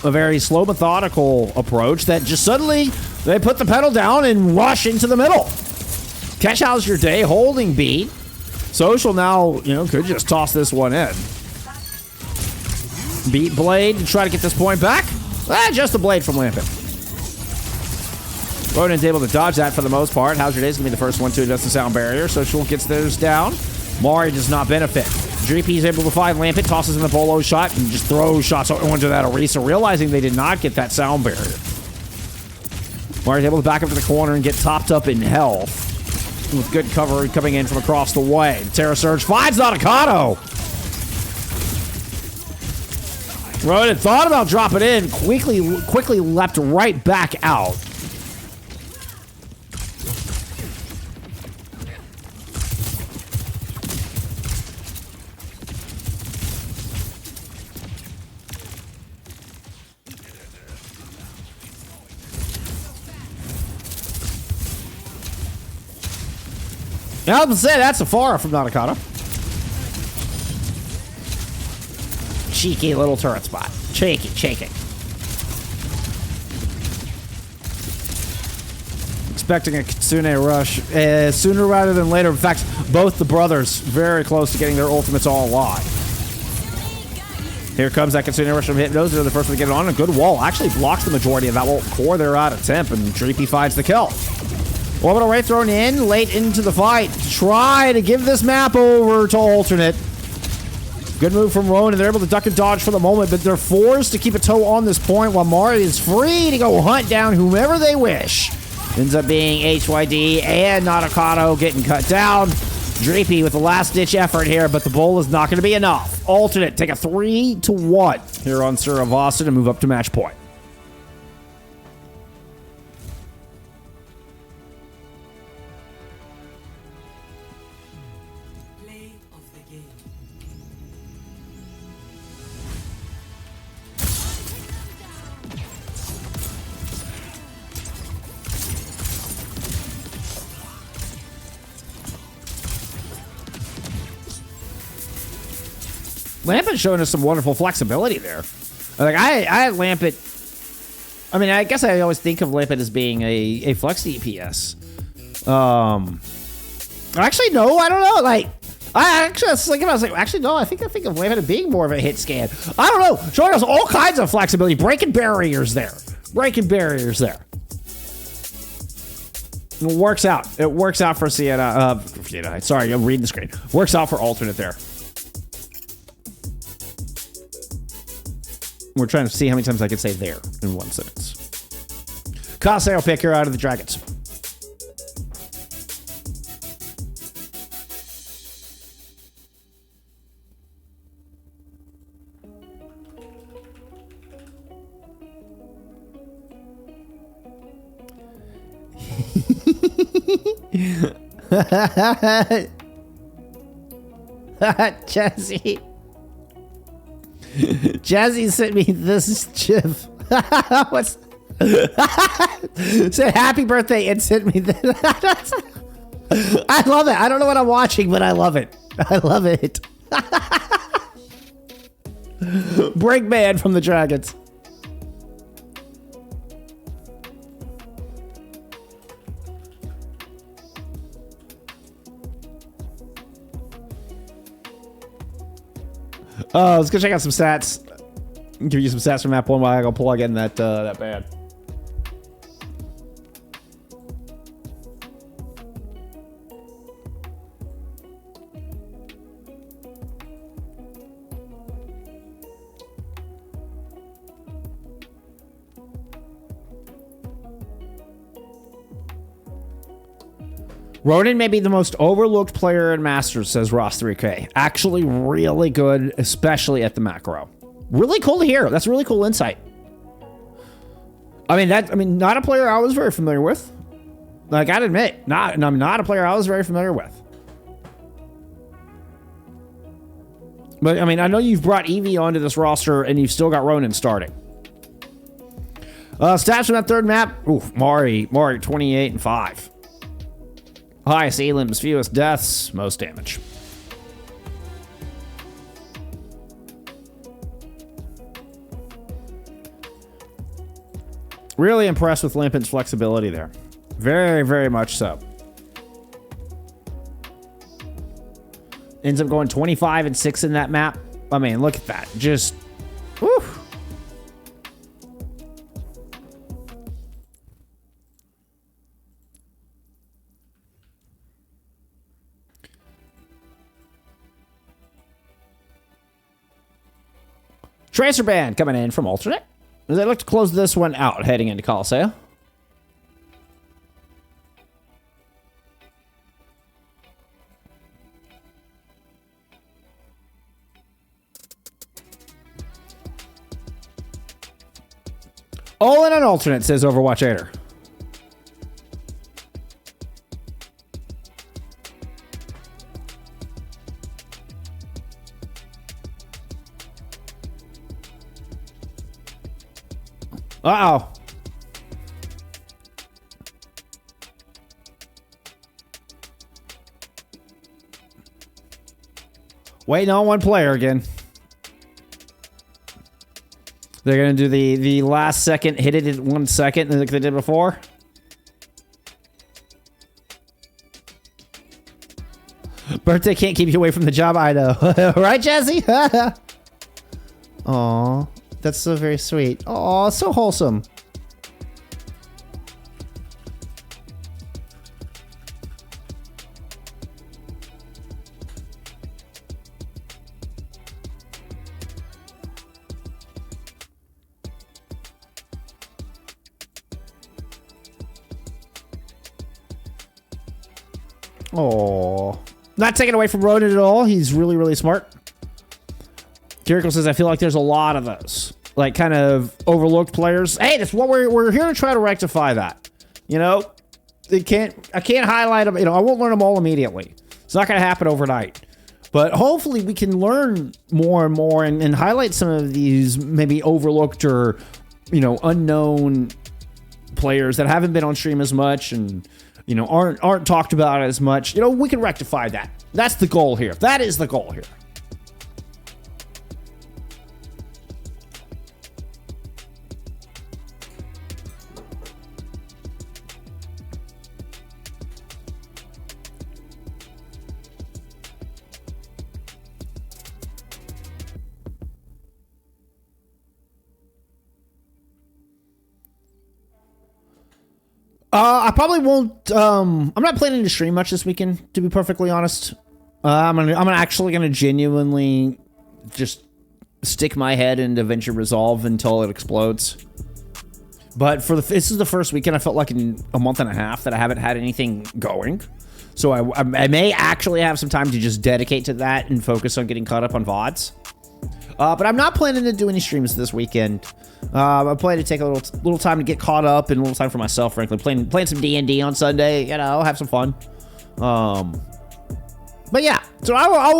A very slow, methodical approach that just suddenly they put the pedal down and rush into the middle. Catch how's your day holding beat. Social now, you know, could just toss this one in. Beat Blade to try to get this point back. Just a Blade from Lampent. Ronan's able to dodge that for the most part. How's your day is going to be the first one to adjust the sound barrier. Social gets theirs down. Mari does not benefit. Dreepy's able to find Lampent, tosses in the bolo shot, and just throws shots onto that Orisa, realizing they did not get that sound barrier. Mari's able to back up to the corner and get topped up in health. With good cover coming in from across the way. Terra Surge finds Nakano. Ronan thought about dropping in, quickly leapt right back out. I was say that's a far from Nanakata. Cheeky little turret spot. Cheeky. Expecting a Kitsune Rush sooner rather than later. In fact, both the brothers very close to getting their ultimates all alive. Here comes that Kitsune Rush from Hypnos. They're the first one to get it on. A good wall actually blocks the majority of that wall. Core, they're out of temp, and Dreepy finds the kill. Orbital Ray thrown in late into the fight to try to give this map over to alternate. Good move from Ronan. They're able to duck and dodge for the moment, but they're forced to keep a toe on this point while Mari is free to go hunt down whomever they wish. Ends up being HYD and Natakano getting cut down. Dreepy with the last-ditch effort here, but the bowl is not going to be enough. Alternate take a 3-1 here on Suravasa to move up to match point. Lampent's showing us some wonderful flexibility there. Like I Lampet. I mean, I guess I always think of Lampet as being a flex DPS. Actually, no, I don't know. Like, I was thinking, actually, no, I think of Lampet as being more of a hit scan. I don't know. Showing us all kinds of flexibility, breaking barriers there. It works out. It works out for Sienna. Sorry, I'm reading the screen. Works out for alternate there. We're trying to see how many times I can say there in one sentence. Colosseo pick her out of the Dragons. Jazzy sent me this GIF. What's said happy birthday and sent me this. I love it. I don't know what I'm watching, but I love it. Breakman from the Dragons. Let's go check out some stats. Give you some stats from map 1 while I go plug in that band. Ronin may be the most overlooked player in Masters, says Ross3K. Actually really good, especially at the macro. Really cool to hear. That's really cool insight. I mean, not a player I was very familiar with. Like, I'd admit, I'm not a player I was very familiar with. But, I mean, I know you've brought Eevee onto this roster, and you've still got Ronin starting. Stats from that third map. Oof, Mari, 28 and 5. Highest elims, fewest deaths, most damage. Really impressed with Lampet's flexibility there. Very, very much so. Ends up going 25 and 6 in that map. I mean, look at that. Just, whew. Tracer Band coming in from alternate. As they look to close this one out heading into Colosseo. All in an alternate, says Overwatch 8er. Uh-oh. Waiting on one player again. They're going to do the last second, hit it in 1 second like they did before. Birthday can't keep you away from the job, I know. Right, Jazzy? Aw. That's so very sweet. Oh, so wholesome. Oh, not taking away from Ronin at all. He's really, really smart. Jericho says, I feel like there's a lot of those, like, kind of overlooked players. Hey, that's what we're here to try to rectify that. You know, I can't highlight them. You know, I won't learn them all immediately. It's not going to happen overnight. But hopefully we can learn more and more and highlight some of these maybe overlooked or, you know, unknown players that haven't been on stream as much and, you know, aren't talked about as much. You know, we can rectify that. That's the goal here. That is the goal here. I probably won't. I'm not planning to stream much this weekend, to be perfectly honest. I'm actually gonna genuinely just stick my head into Venture Resolve until it explodes. But this is the first weekend I felt like in a month and a half that I haven't had anything going. So I may actually have some time to just dedicate to that and focus on getting caught up on VODs. But I'm not planning to do any streams this weekend. I'm planning to take a little time to get caught up and a little time for myself, frankly. Playing some D&D on Sunday, you know, have some fun. But yeah, so I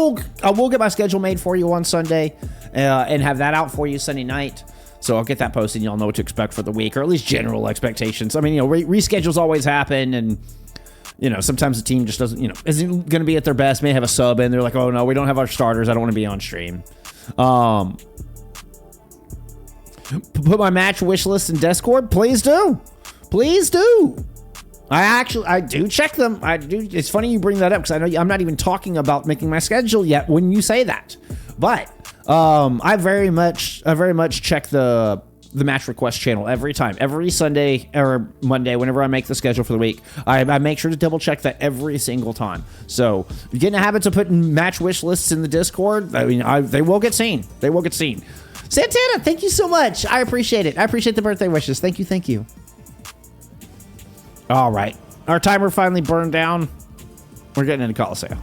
will get my schedule made for you on Sunday and have that out for you Sunday night. So I'll get that posted and y'all know what to expect for the week, or at least general expectations. I mean, you know, reschedules always happen, and you know, sometimes the team just doesn't, you know, isn't going to be at their best, may have a sub in. They're like, oh no, we don't have our starters. I don't want to be on stream. Put my match wish list in Discord. Please do. Please do. I do check them. I do. It's funny you bring that up because I know I'm not even talking about making my schedule yet when you say that. But I very much check the match request channel every time, every Sunday or Monday, whenever I make the schedule for the week. I make sure to double check that every single time. So if you get in the habits of putting match wish lists in the Discord, I mean, they will get seen. They will get seen. Santana, thank you so much. I appreciate it. I appreciate the birthday wishes. Thank you. Thank you. All right. Our timer finally burned down. We're getting into Colosseo.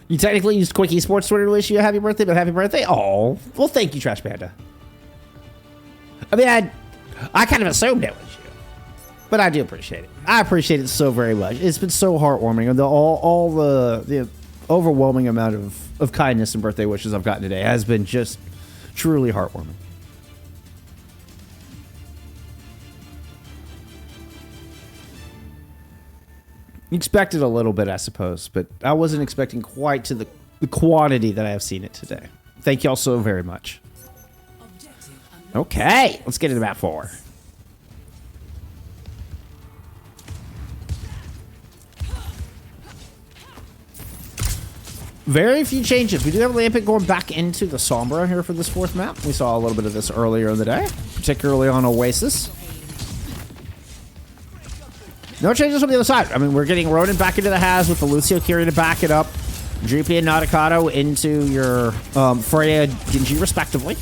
You technically used Quick Esports Twitter to wish you a happy birthday, but happy birthday? Oh, well, thank you, Trash Panda. I mean, I kind of assumed it was you, but I do appreciate it. I appreciate it so very much. It's been so heartwarming. All the overwhelming amount of kindness and birthday wishes I've gotten today has been just truly heartwarming. Expected a little bit, I suppose, but I wasn't expecting quite to the quantity that I have seen it today. Thank you all so very much. Okay, let's get into map 4. Very few changes. We do have Lampet going back into the Sombra here for this 4th map. We saw a little bit of this earlier in the day, particularly on Oasis. No changes from the other side. I mean, we're getting Ronin back into the Haz with the Lucio Kiri to back it up. Droopy and Nauticato into your Freya Genji, respectively.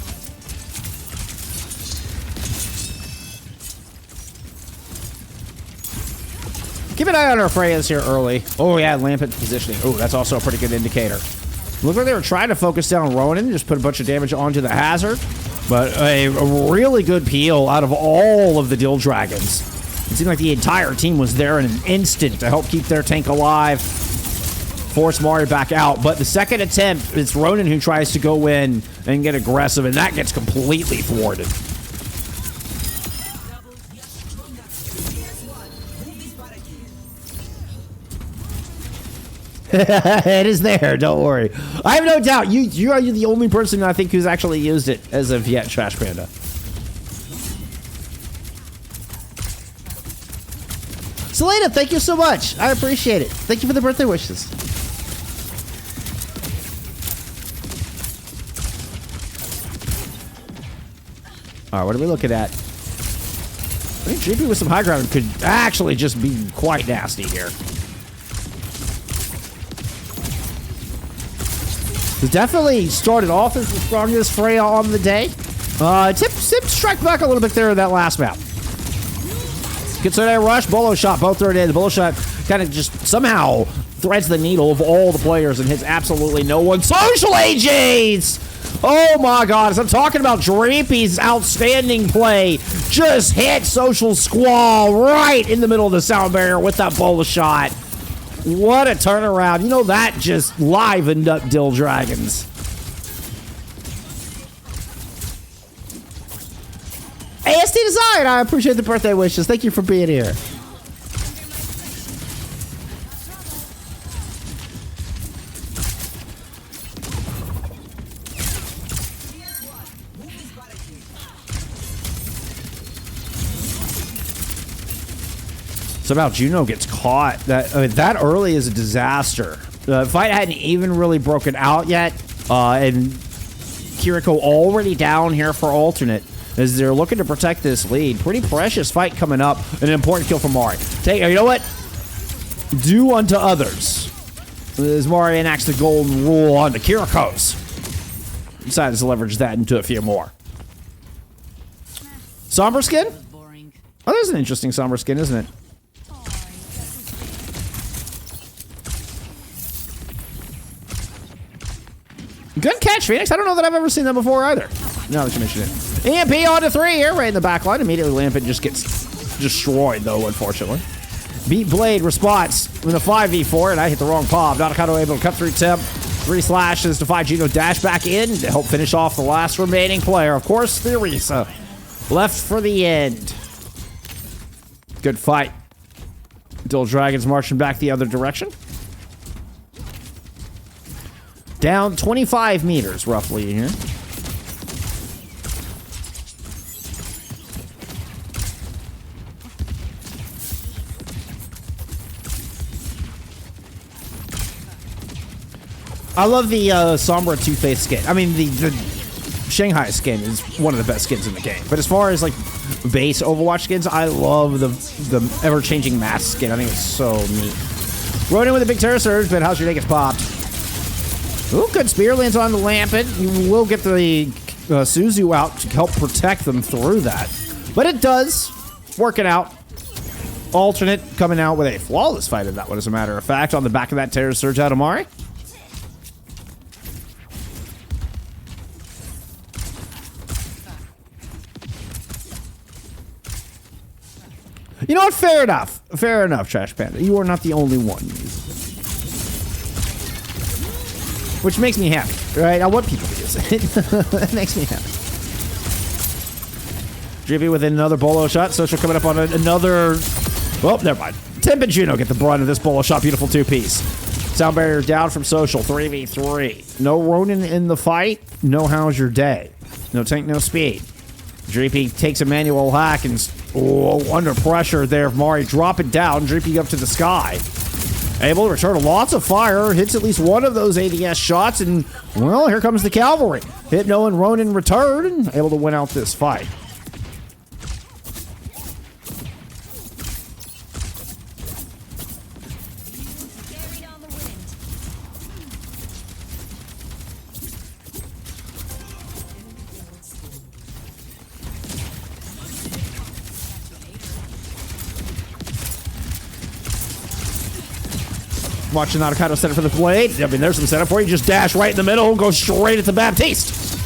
Keep an eye on our Freyas here early. Oh, yeah, Lampet positioning. Oh, that's also a pretty good indicator. Looked like they were trying to focus down Ronin, just put a bunch of damage onto the Hazard. But a really good peel out of all of the Dhill Dragons. It seemed like the entire team was there in an instant to help keep their tank alive, force Mari back out. But the second attempt, it's Ronin who tries to go in and get aggressive, and that gets completely thwarted. It is there, don't worry. I have no doubt you are the only person I think who's actually used it as of yet, Trash Panda. Selena, thank you so much. I appreciate it. Thank you for the birthday wishes. All right, what are we looking at? I think GP with some high ground could actually just be quite nasty here. It definitely started off as the strongest Freya on the day. Tip strike back a little bit there in that last map. Gets in a rush, bolo shot, both throw it in. The bolo shot kind of just somehow threads the needle of all the players and hits absolutely no one. Social AJs! Oh my god, as I'm talking about Dreepy's outstanding play, just hit Social Squall right in the middle of the sound barrier with that bolo shot. What a turnaround. You know, that just livened up Dhill Dragons. AST Design, I appreciate the birthday wishes. Thank you for being here. Somehow Juno gets caught. That early is a disaster. The fight hadn't even really broken out yet, and Kiriko already down here for alternate as they're looking to protect this lead. Pretty precious fight coming up. An important kill from Mari. You know what? Do unto others. As Mari enacts the golden rule on the Kirikos. Decided to leverage that into a few more. Sombra skin? Boring. Oh, that's an interesting Sombra skin, isn't it? Good catch, Phoenix. I don't know that I've ever seen that before either. Now that you mention it. EMP on to 3 here, right in the back line. Immediately, Lampent just gets destroyed, though, unfortunately. Beat Blade response with a 5v4, and I hit the wrong pop. Nakano able to cut through Tim. 3 slashes to find Gino dash back in to help finish off the last remaining player. Of course, Theresa left for the end. Good fight. Dhill Dragons marching back the other direction. Down 25 meters, roughly, here. I love the Sombra Two-Face skin. I mean, the Shanghai skin is one of the best skins in the game. But as far as, like, base Overwatch skins, I love the ever-changing mask skin. I think it's so neat. Ronin with a big Terror Surge, but how's your day gets popped? Ooh, good spear lands on the Lampent. You will get the Suzu out to help protect them through that. But it does. Working out. Alternate coming out with a flawless fight in that one, as a matter of fact, on the back of that Terror Surge out of Mari. You know what? Fair enough. Fair enough, Trash Panda. You are not the only one. Which makes me happy, right? I want people to use it. That makes me happy. Drippy with another bolo shot. Social coming up on another... Well, never mind. Temp and Juno get the brunt of this bolo shot. Beautiful 2-piece. Sound barrier down from Social. 3v3. No Ronin in the fight. No how's your day. No tank, no speed. Drippy takes a manual hack and... Oh, under pressure there. Mari drop it down. Drippy up to the sky. Able to return lots of fire, hits at least one of those ADS shots, and, well, here comes the cavalry. Hypno and Ronin return, able to win out this fight. Watching Nakano set up for the blade. I mean, there's some setup for you. Just dash right in the middle, go straight at the Baptiste.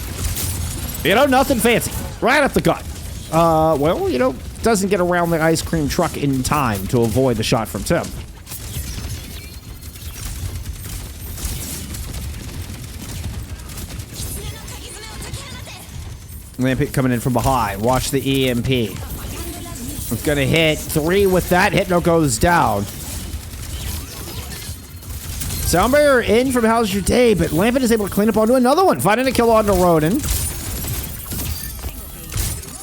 You know, nothing fancy. Right up the gut. Well, you know, doesn't get around the ice cream truck in time to avoid the shot from Tim. Lampent coming in from behind. Watch the EMP. It's going to hit 3 with that. Hypno goes down. Soundbarrier in from How's Your Day, but Lampent is able to clean up onto another one. Finding a kill onto Ronin.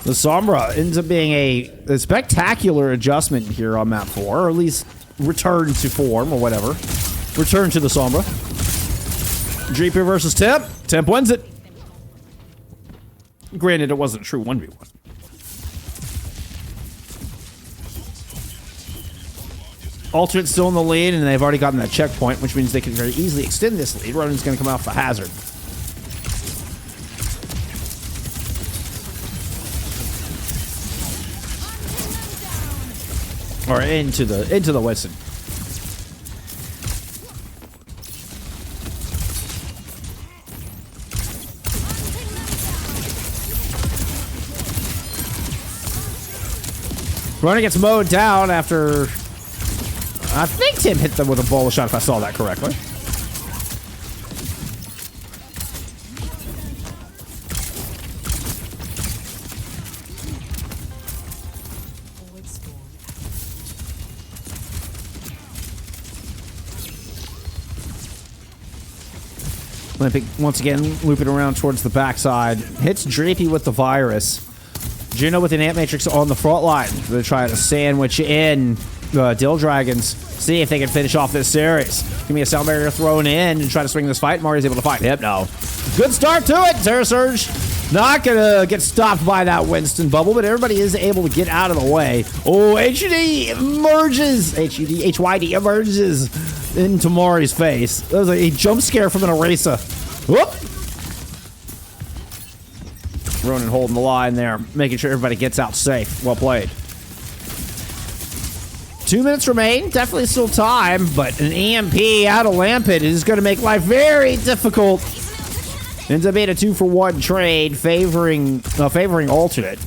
The Sombra ends up being a spectacular adjustment here on map 4, or at least return to form, or whatever. Return to the Sombra. Drippy versus Temp. Temp wins it. Granted, it wasn't a true 1v1. Alternate still in the lead, and they've already gotten that checkpoint, which means they can very easily extend this lead. Ronin's going to come out for Hazard. Or into the Weston. Ronin gets mowed down after... I think Tim hit them with a bolo shot, if I saw that correctly. Olympic once again looping around towards the backside. Hits Drapey with the virus. Juno with an Ant Matrix on the front line. They're trying to sandwich in Dhill Dragons. See if they can finish off this series. Give me a sound barrier thrown in and try to swing this fight. Mari's able to fight Hypno. Good start to it. Terra Surge not gonna get stopped by that Winston bubble, but everybody is able to get out of the way. Oh, HUD emerges. HYD emerges into Mari's face. That was a jump scare from an eraser. Whoop. Ronan holding the line there, making sure everybody gets out safe. Well played. 2 minutes remain. Definitely still time, but an EMP out of Lampet is going to make life very difficult. Ends up being a 2-for-1 trade favoring alternate.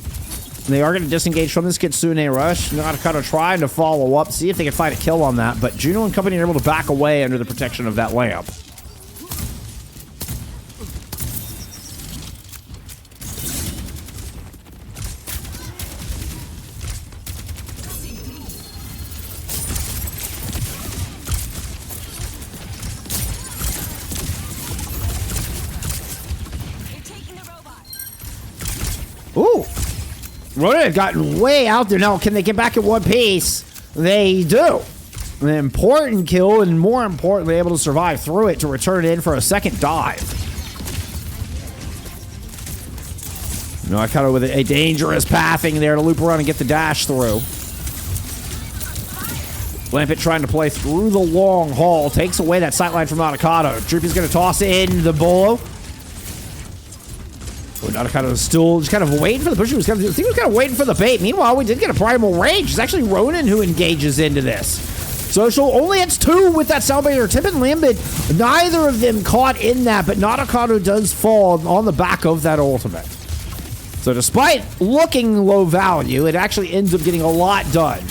They are going to disengage from this Kitsune rush. Not kind of trying to follow up, see if they can find a kill on that, but Juno and company are able to back away under the protection of that lamp. Ooh. Ronan had gotten way out there. Now, can they get back in one piece? They do. An important kill, and more importantly, able to survive through it to return in for a second dive. No, I kind of with a dangerous pathing there to loop around and get the dash through. Lampet trying to play through the long haul. Takes away that sightline from Nakano. Droopy's going to toss in the bolo. Nakano is still just kind of waiting for the push. I think he was kind of waiting for the bait. Meanwhile, we did get a primal rage. It's actually Ronan who engages into this. Social only hits 2 with that Salvator. Tip and Lambit, neither of them caught in that, but Nakano does fall on the back of that ultimate. So despite looking low value, it actually ends up getting a lot done.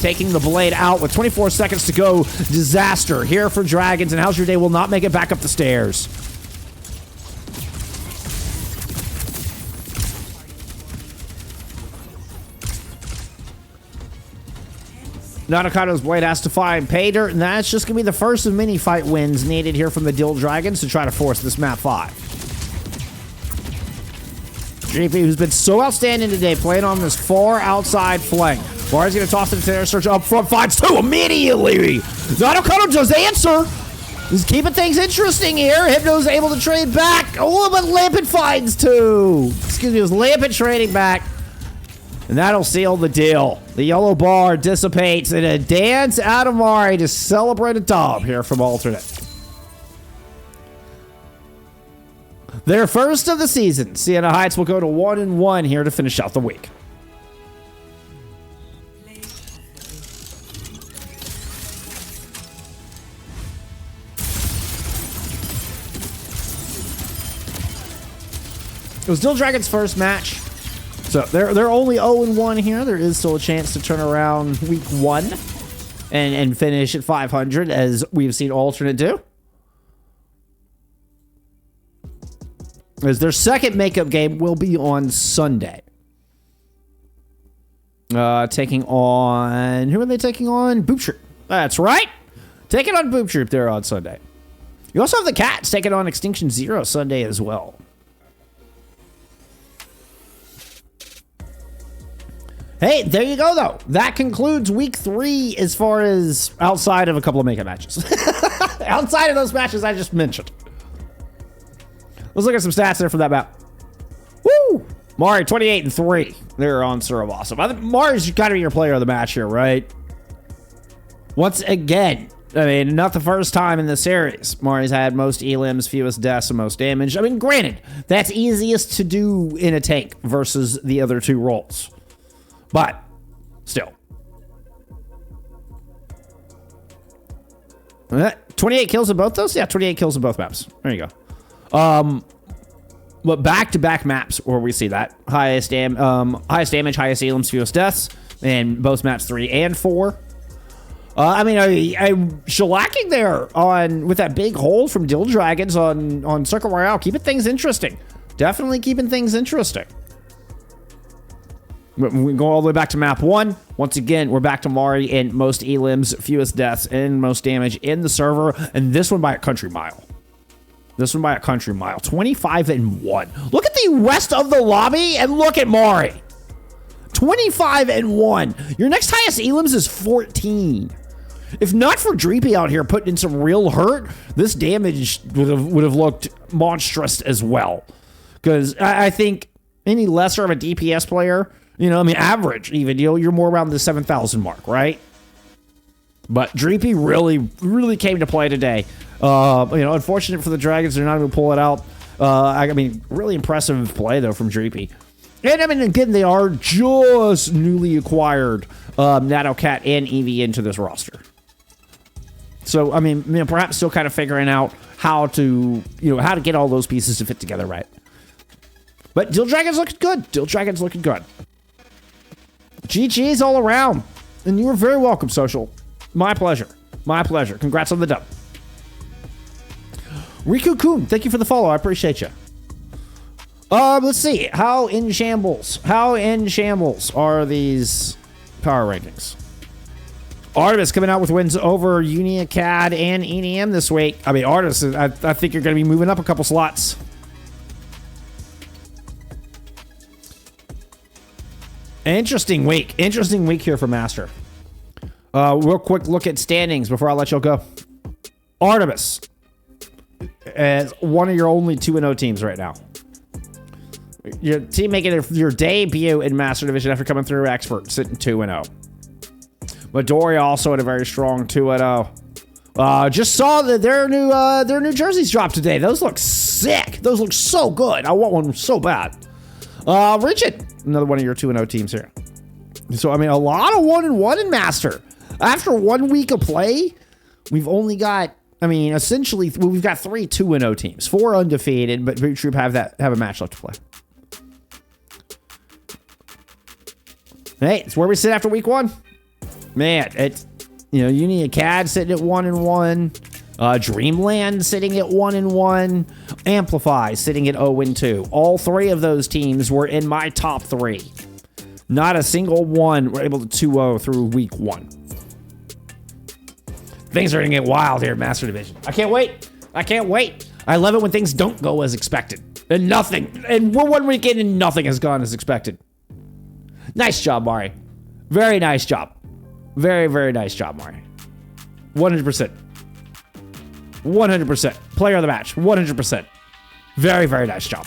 Taking the blade out with 24 seconds to go. Disaster here for Dragons, and How's Your Day will not make it back up the stairs. Nakano's blade has to find pay dirt, and that's just going to be the first of many fight wins needed here from the Dhill Dragons to try to force this map 5. GP, who's been so outstanding today, playing on this far outside flank. Bar's going to toss it to Terra Search up front, finds 2 immediately. Nakano does answer. He's keeping things interesting here. Hypno's able to trade back. Oh, but Lampet finds 2. Excuse me, it was Lampet trading back. And that'll seal the deal. The yellow bar dissipates in a dance out of Mari to celebrate a dub here from alternate. Their first of the season. Sienna Heights will go to 1-1 here to finish out the week. It was Dhill Dragon's first match. So they're only 0-1 here. There is still a chance to turn around week 1 and finish at 500, as we've seen alternate do. As their second makeup game will be on Sunday. Taking on... Who are they taking on? Boop Troop. That's right. Taking on Boop Troop there on Sunday. You also have the Cats taking on Extinction Zero Sunday as well. Hey, there you go, though. That concludes week 3 as far as outside of a couple of makeup matches. Outside of those matches I just mentioned. Let's look at some stats there for that map. Woo! Mari, 28-3. They're on Suravasa. I think Mari's got to be your player of the match here, right? Once again, I mean, not the first time in the series. Mari's had most elims, fewest deaths, and most damage. I mean, granted, that's easiest to do in a tank versus the other 2 roles. But, still. 28 kills in both those? Yeah, 28 kills in both maps. There you go. But back-to-back maps where we see that. Highest damage, highest elims, fewest deaths. In both maps 3 and 4. I mean, I'm shellacking there on with that big hold from Dhill Dragons on Circle Royale. Keeping things interesting. Definitely keeping things interesting. We go all the way back to map 1. Once again, we're back to Mari in most elims, fewest deaths, and most damage in the server. And this one by a country mile. 25-1. Look at the rest of the lobby and look at Mari. 25-1. Your next highest elims is 14. If not for Dreepy out here putting in some real hurt, this damage would have looked monstrous as well. Because I think any lesser of a DPS player, average even, you're more around the 7,000 mark, right? But Dreepy really came to play today. Unfortunate for the Dragons, they're not going to pull it out. Really impressive play, though, from Dreepy. And, again, they are just newly acquired NatoCat and Eevee into this roster. So, perhaps still kind of figuring out how to get all those pieces to fit together right. But Dhill Dragon's looking good. GG's all around. And you were very welcome, Social. My pleasure. Congrats on the dub. Riku-kun, thank you for the follow. I appreciate you. Let's see. How in shambles are these power rankings? Artemis coming out with wins over Uniacad and EDM this week. Artemis, I think you're going to be moving up a couple slots. Interesting week here for Master. Real quick look at standings before I let y'all go. Artemis as one of your only 2-0 teams right now. Your team making your debut in Master Division after coming through Expert, sitting 2-0. Midoriya also had a very strong 2-0. Just saw that their new jerseys dropped today. Those look sick. Those look so good. I want one so bad. Richard, another one of your 2-0 teams here. So, a lot of 1-1 in Master. After 1 week of play, we've only got, essentially, we've got 3 2-0 teams. 4 undefeated, but Boot Troop have a match left to play. Hey, it's where we sit after week 1. Man, it's, Uniacad sitting at 1-1. Dreamland sitting at 1-1. Amplify sitting at 0-2. All 3 of those teams were in my top 3. Not a single one were able to 2-0 through week 1. Things are going to get wild here in Master Division. I can't wait. I love it when things don't go as expected. And we're 1 week in and nothing has gone as expected. Nice job, Mari. Very nice job. Very, very nice job, Mari. 100%. 100%. Player of the match. 100%. Very, very nice job.